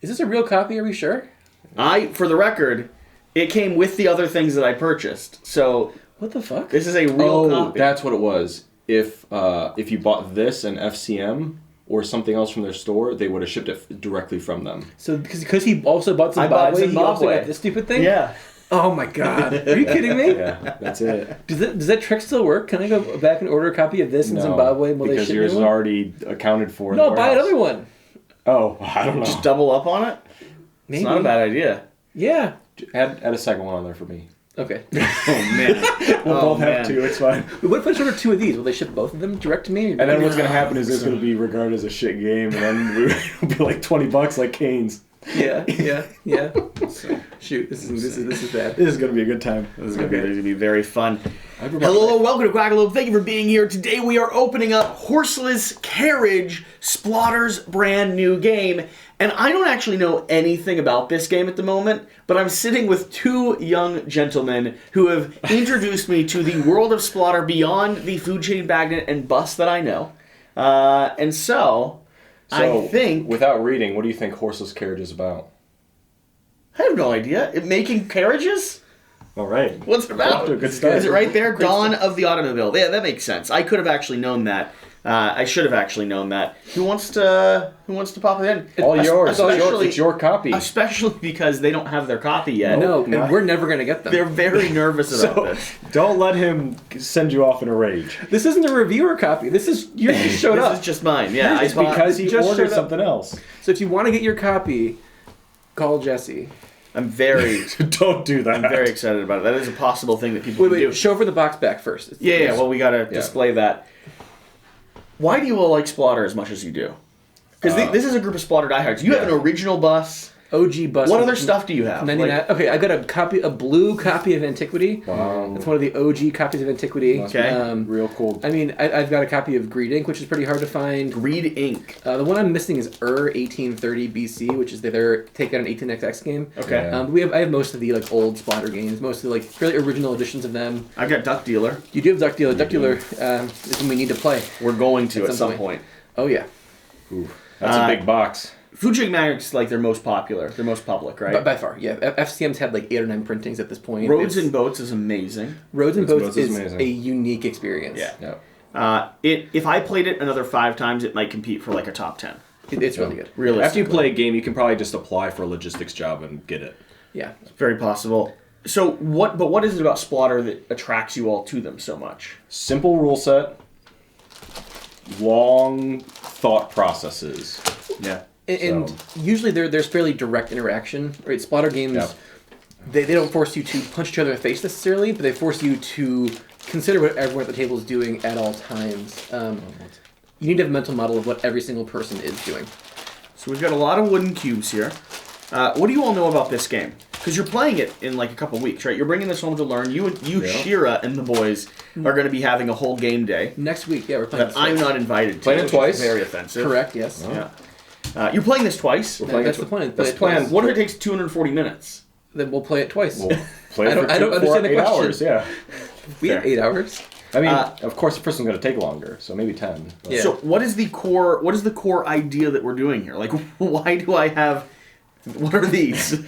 Is this a real copy? Are we sure? For the record, it came with the other things that I purchased. So what the fuck? this is a real copy. That's what it was. If you bought this and FCM or something else from their store, they would have shipped it directly from them. So because he also bought Zimbabwe, he also got this stupid thing? Yeah. Oh my god. Are you kidding me? Yeah, that's it. Does that trick still work? Can I go back and order a copy of this in Zimbabwe? Will because they ship yours is me one? already accounted for. No, buy another one. Oh, I don't know. Just double up on it? Maybe. It's not a bad idea. Yeah. Add a second one on there for me. Okay. Oh, man. We'll both have two. It's fine. What if I order 2 of these? Will they ship both of them direct to me? And then what's going to happen is it's going to be regarded as a shit game, and then it'll be like $20 like Cane's. Yeah. So, shoot, this is bad. This is going to be a good time. This is going to be very fun. Hello, welcome to Quackalope. Thank you for being here. Today we are opening up Horseless Carriage, Splotter's brand new game. And I don't actually know anything about this game at the moment, but I'm sitting with 2 young gentlemen who have introduced me to the world of Splotter beyond the food chain magnet and bus that I know. And so I think... Without reading, what do you think Horseless Carriage is about? I have no idea. Making carriages? All right. What's it about? Good start. Is it right there? Dawn of the Automobile. Yeah, that makes sense. I could have actually known that. I should have actually known that. Who wants to pop it in? All yours. It's your copy. Especially because they don't have their copy yet. No, and we're never going to get them. They're very nervous about this. Don't let him send you off in a rage. This isn't a reviewer copy. This is you just showed up. This is just mine. Yeah, It's because he just ordered showed up. something else. So if you want to get your copy, call Jesse. I'm very Don't do that. I'm very excited about it. That is a possible thing that people can do. Show for the box back first. Yeah, well, we got to display that. Why do you all like Splotter as much as you do? Because this is a group of Splotter diehards. You have an original bus. OG bus. What other stuff do you have? 99. Okay, I got a blue copy of Antiquity. Wow. That's one of the OG copies of Antiquity. Okay. Real cool. I mean, I've got a copy of Greed Ink, which is pretty hard to find. Greed Ink. The one I'm missing is 1830 BC, which is their take on an 18XX game. Okay. I have most of the old Splotter games, most of the fairly original editions of them. I've got Duck Dealer. You do have Duck Dealer. Duck Dealer is when we need to play. We're going to at some point. Oh yeah. Ooh, that's a big box. Food Chain Magnet's their most popular. They're most public, right? By far, yeah. FCM's had 8 or 9 printings at this point. Roads and Boats is amazing. Roads and Boats is amazing. a unique experience. Yeah. If I played it another 5 times, it might compete for a top 10. It's really good. Realistically. After you play a game, you can probably just apply for a logistics job and get it. Yeah. It's very possible. So what is it about Splotter that attracts you all to them so much? Simple rule set. Long thought processes. Yeah. And usually there's fairly direct interaction, right? Splotter games, they don't force you to punch each other in the face necessarily, but they force you to consider what everyone at the table is doing at all times. You need to have a mental model of what every single person is doing. So we've got a lot of wooden cubes here. What do you all know about this game? Because you're playing it in a couple weeks, right? You're bringing this home to learn. You, Shira, and the boys are going to be having a whole game day. Next week, we're playing That I'm not invited to. Playing it twice. Very offensive. Correct, yes. Yeah. You're playing this twice. That's the plan. That's the plan. What if it takes 240 minutes? Then we'll play it twice. We'll play it I don't understand the 8 question. hours, yeah. We have 8 hours. I mean, of course, the first one's going to take longer, so maybe 10. But. Yeah. So what is the core idea that we're doing here? Why do I have... What are these?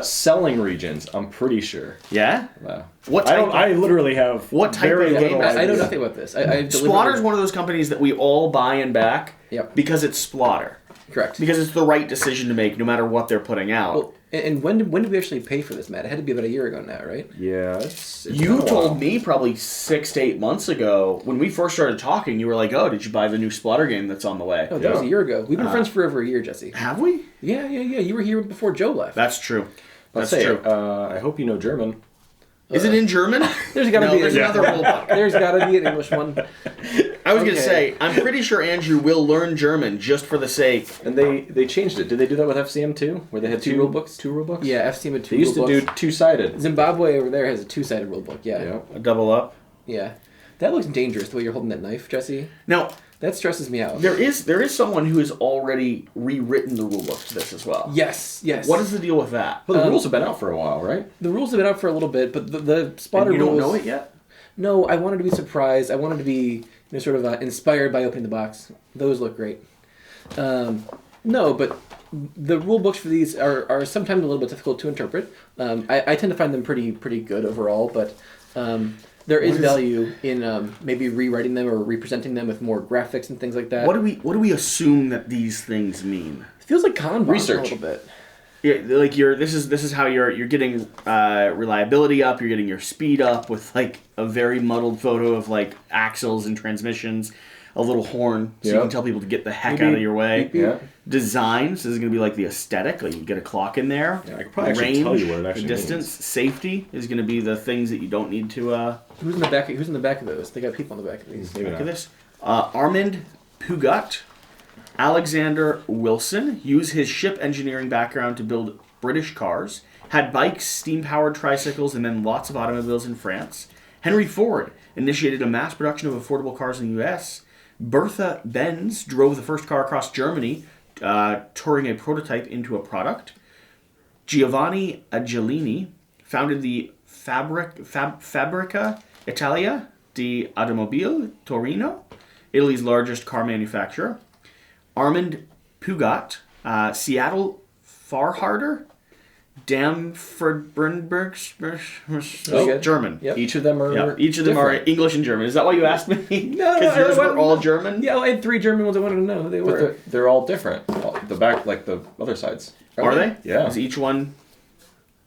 Selling regions, I'm pretty sure. Yeah? Wow. What type I literally have what type very of game little is I know idea. nothing about this. Spplotter's one of those companies that we all buy and back because it's Splotter. Correct. Because it's the right decision to make no matter what they're putting out. Well, and when did we actually pay for this, Matt? It had to be about a year ago now, right? Yeah, it's you been a told while. me probably 6 to 8 months ago, when we first started talking, you were like, oh, did you buy the new Splotter game that's on the way? Oh, that was a year ago. We've been friends for over a year, Jesse. Have we? Yeah. You were here before Joe left. That's true. Let's That's say, true. I hope you know German. Is it in German? There's got to be another rulebook. There's got to be an English one. I was going to say, I'm pretty sure Andrew will learn German just for the sake. And they changed it. Did they do that with FCM too? Where they had two rulebooks? 2 rulebooks? Yeah, FCM had 2 They used to do rulebooks. 2-sided. Zimbabwe over there has a 2-sided rulebook. Yeah. A double up. Yeah. That looks dangerous the way you're holding that knife, Jesse. Now, that stresses me out. There is someone who has already rewritten the rulebook to this as well. Yes. What is the deal with that? Well, the rules have been out for a while, right? The rules have been out for a little bit, but the Splotter And you rules... don't know it yet? No, I wanted to be surprised. I wanted to be sort of inspired by opening the box. Those look great. No, but the rule books for these are sometimes a little bit difficult to interpret. I tend to find them pretty good overall, but there is value in maybe rewriting them or representing them with more graphics and things like that. What do we assume that these things mean? It feels like Kanban Research. a little bit. Yeah, like this is how you're getting reliability up. You're getting your speed up with like a very muddled photo of like axles and transmissions, a little horn so you can tell people to get the heck out of your way. Yeah. Designs. This is going to be like the aesthetic. Like you get a clock in there. Yeah, I could probably actually tell you what it actually distance, means. Safety is going to be the things that you don't need to. Who's in the back of those? They got people in the back of these. Look at this. Armand Pugat, Alexander Wilson, used his ship engineering background to build British cars, had bikes, steam-powered tricycles, and then lots of automobiles in France. Henry Ford initiated a mass production of affordable cars in the U.S. Bertha Benz drove the first car across Germany, turning a prototype into a product. Giovanni Angelini founded the Fabbrica Italia di Automobile Torino, Italy's largest car manufacturer. Armand Pugat, Seattle Farharder, Damfordbrunberg, German. Yep. Each of them are Each of them different. are English and German. Is that why you asked me? No, Because yours were all German? Yeah, I had 3 German ones. I wanted to know who they were. But they're all different. The back, like the other sides. Are they? Yeah. Is each one...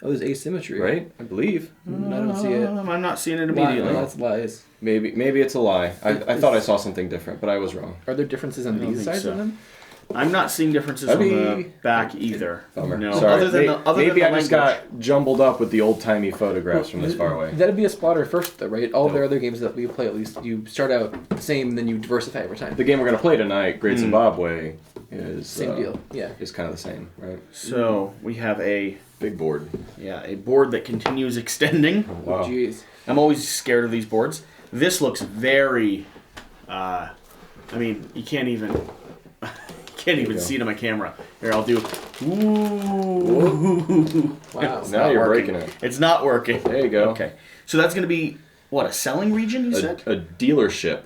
Oh, there's asymmetry. Right? I believe. I don't see it. I'm not seeing it Lie. immediately. No, that's lies. Maybe it's a lie. I thought I saw something different, but I was wrong. Are there differences on don't these think sides so. of them? I'm not seeing differences That'd on the be- back either. Bummer. No, Sorry. other than Maybe the I just language. got jumbled up with the old-timey photographs from this far away. That'd be a Splotter first, though, right? All of their other games that we play, at least, you start out the same, then you diversify over time. The game we're going to play tonight, Great Zimbabwe, is... Same deal, yeah. Is kind of the same, right? So we have a Big board. board that continues extending. Wow. Jeez. I'm always scared of these boards. This looks very. I mean, you can't even go. see it on my camera. Here, I'll do. Ooh. Wow. It's Now not you're working. breaking it. It's not working. There you go. Okay, so that's going to be what, a selling region? You said. A dealership.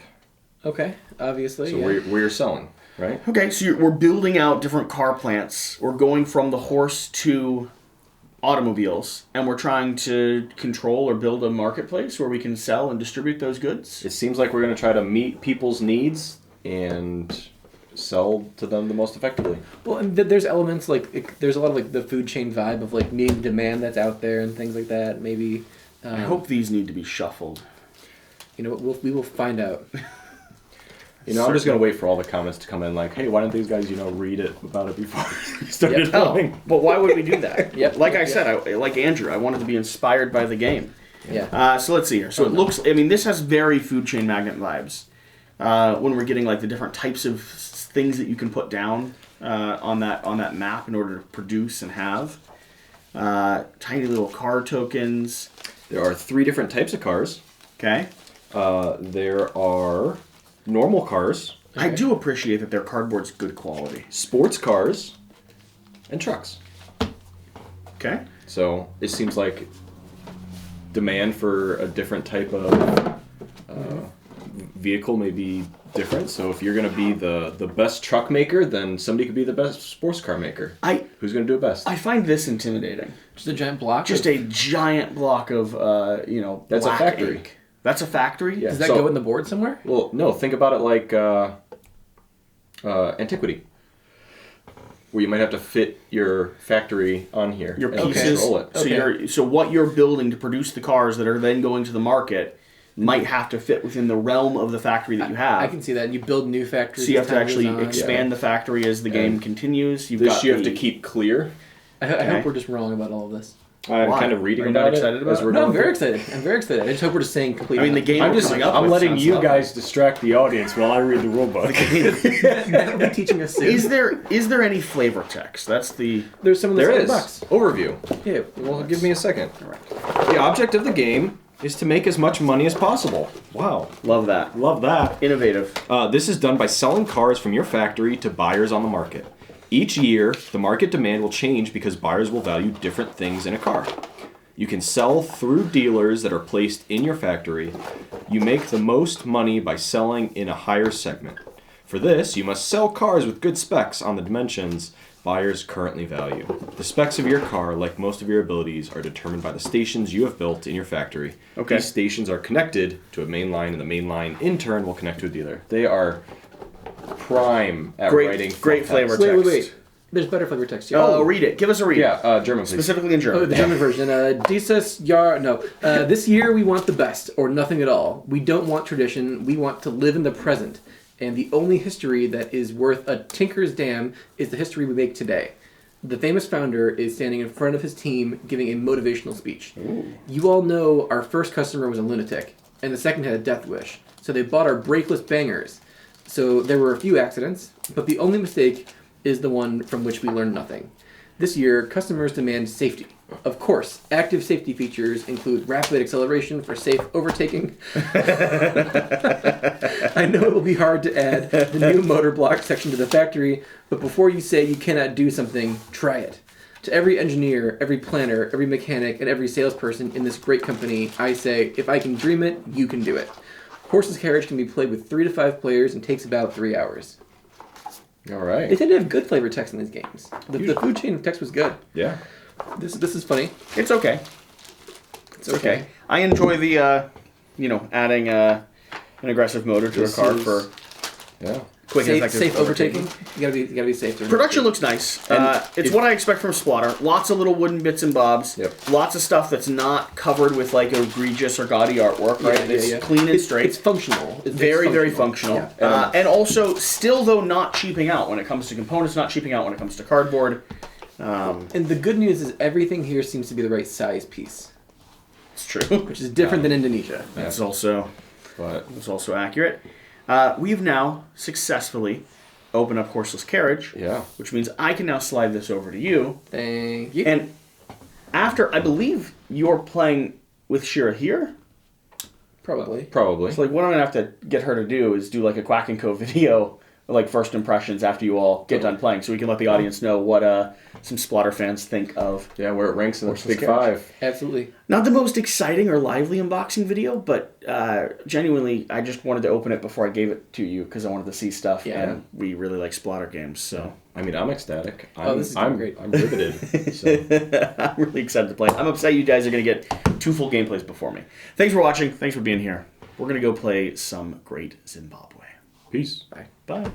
Okay, obviously. So yeah. where you're selling, right? Okay, so we're building out different car plants. We're going from the horse to automobiles, and we're trying to control or build a marketplace where we can sell and distribute those goods. It seems like we're going to try to meet people's needs and sell to them the most effectively. Well, and there's elements like there's a lot of like the food chain vibe of like meeting demand that's out there and things like that. Maybe I hope these need to be shuffled. you know we will find out. You know, I'm just going to wait for all the comments to come in like, hey, why don't these guys, read it about it before we started Yep. filming? But why would we do that? Yep. Like I Yep. said, like Andrew, I wanted to be inspired by the game. Yeah. So let's see here. So it looks, this has very food chain magnet vibes. When we're getting like the different types of things that you can put down on that map in order to produce and have. Tiny little car tokens. There are 3 different types of cars. Okay. There are normal cars, I do appreciate that their cardboard's good quality. sports cars, and trucks. Okay. So it seems like demand for a different type of vehicle may be different. So if you're going to be the best truck maker, then somebody could be the best sports car maker. Who's going to do it best? I find this intimidating. Just a giant block. Just a giant block of That's a black factory. ink. That's a factory? Yeah. Does that So- go in the board somewhere? Well, no. Think about it like antiquity, where you might have to fit your factory on here. Your and pieces. control it. So Okay. so what you're building to produce the cars that are then going to the market might have to fit within the realm of the factory that you have. I can see that. And you build new factories. So you have as to time goes actually on. expand the factory as the game continues. You've This got you have the- to keep clear. I hope we're just wrong about all of this. I'm Why? kind of reading Are you not about excited it about as it? we're No, I'm going very through. excited. I'm very excited. I just hope we're just saying complete. I mean, the game I'm we're just coming up I'm with letting sounds you lovely. guys distract the audience while I read the rulebook. That'll be teaching us soon. Is there any flavor text? That's the There's some of There the is. box. Overview. Yeah. Well, give me a second. The object of the game is to make as much money as possible. Wow. love that. Love that. Innovative. This is done by selling cars from your factory to buyers on the market. Each year, the market demand will change because buyers will value different things in a car. You can sell through dealers that are placed in your factory. You make the most money by selling in a higher segment. For this, you must sell cars with good specs on the dimensions buyers currently value. The specs of your car, like most of your abilities, are determined by the stations you have built in your factory. Okay. These stations are connected to a main line, and the main line, in turn, will connect to a dealer. They are prime at writing great flavor text. text. Wait. There's better flavor text here. Oh, read it. Give us a read. Yeah, German, please. Specifically in German. Oh, the German version. Dieses Jahr, no. This year we want the best, or nothing at all. We don't want tradition. We want to live in the present. And the only history that is worth a tinker's damn is the history we make today. The famous founder is standing in front of his team giving a motivational speech. Ooh. You all know our first customer was a lunatic, and the second had a death wish. So they bought our brakeless bangers. So there were a few accidents, but the only mistake is the one from which we learned nothing. This year, customers demand safety. Of course, active safety features include rapid acceleration for safe overtaking. I know it will be hard to add the new motorblock section to the factory, but before you say you cannot do something, try it. To every engineer, every planner, every mechanic, and every salesperson in this great company, I say, if I can dream it, you can do it. Horseless Carriage can be played with 3 to 5 players and takes about 3 hours. All right. They tend to have good flavor text in these games. The food chain of text was good. Yeah. This is funny. It's okay. It's okay. I enjoy the, adding an aggressive motor to a car for quick and effective safe overtaking. You gotta be safe. Production looks nice. It's what I expect from Splotter. Lots of little wooden bits and bobs. Yep. Lots of stuff that's not covered with like egregious or gaudy artwork. Right? It's clean and straight. It's functional. It's very functional. Yeah. And also, still though, not cheaping out when it comes to components. Not cheaping out when it comes to cardboard. And the good news is everything here seems to be the right size piece. It's true. Which is different than Indonesia. That's also accurate. We've now successfully opened up Horseless Carriage. Yeah. Which means I can now slide this over to you. Thank you. And after, I believe you're playing with Shira here. Probably. So like what I'm gonna have to get her to do is do like a Quack and Co video, like first impressions after you all get done playing, so we can let the audience know what some Splotter fans think of. Yeah, where it ranks in the Big Carriage. 5. Absolutely. Not the most exciting or lively unboxing video, but genuinely, I just wanted to open it before I gave it to you because I wanted to see stuff, and we really like Splotter games. So I mean, I'm ecstatic. This is great. I'm riveted. So. I'm really excited to play. I'm upset you guys are going to get 2 full gameplays before me. Thanks for watching. Thanks for being here. We're going to go play some great Zimbabwe. Peace. Bye.